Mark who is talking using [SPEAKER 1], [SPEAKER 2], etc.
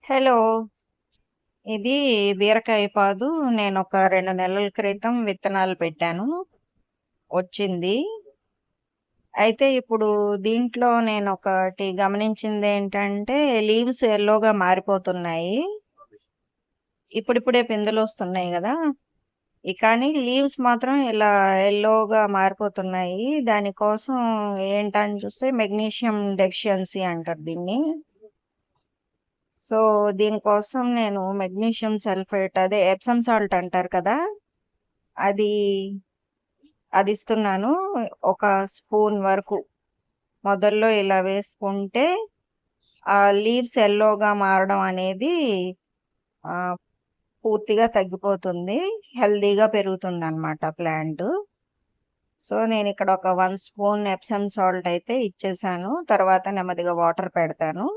[SPEAKER 1] Hello! ఇది బీరకాయ పాదు నేనొక 2 నెలల క్రితం విత్తనాలు పెట్టాను. వచ్చింది. అయితే ఇప్పుడు దీంట్లో నేనొకటి గమనించిందేంటంటే, లీవ్స్ యెల్లోగా మారిపోతున్నాయి. ఇప్పుడిప్పుడే పిందెలొస్తున్నాయి గదా! కానీ లీవ్స్ మాత్రం ఇలా యెల్లోగా మారిపోతున్నాయి. దానికోసం ఏంటని చూస్తే మెగ్నీషియం డెఫిషియన్సీ అంటారు దీన్ని. సో, దీనికోసం నేను మెగ్నీషియం సల్ఫేట్ అదే ఎప్సమ్ సాల్ట్ అంటారు కదా! అది అదిస్తున్నాను. ఒక స్పూన్ వరకు మొదల్లో ఇలా వేసుకుంటే ఆ లీవ్స్ యెల్లోగా మారడం అనేది ఆహ్, పూర్తిగా తగ్గిపోతుంది. హెల్తీగా పెరుగుతుందనమాట ప్లాంటు. సో, నేనిక్కడ ఒక 1 స్పూన్ ఎప్సమ్ సాల్ట్ అయితే ఇచ్చేసాను. తర్వాత నెమ్మదిగా వాటర్ పెడతాను.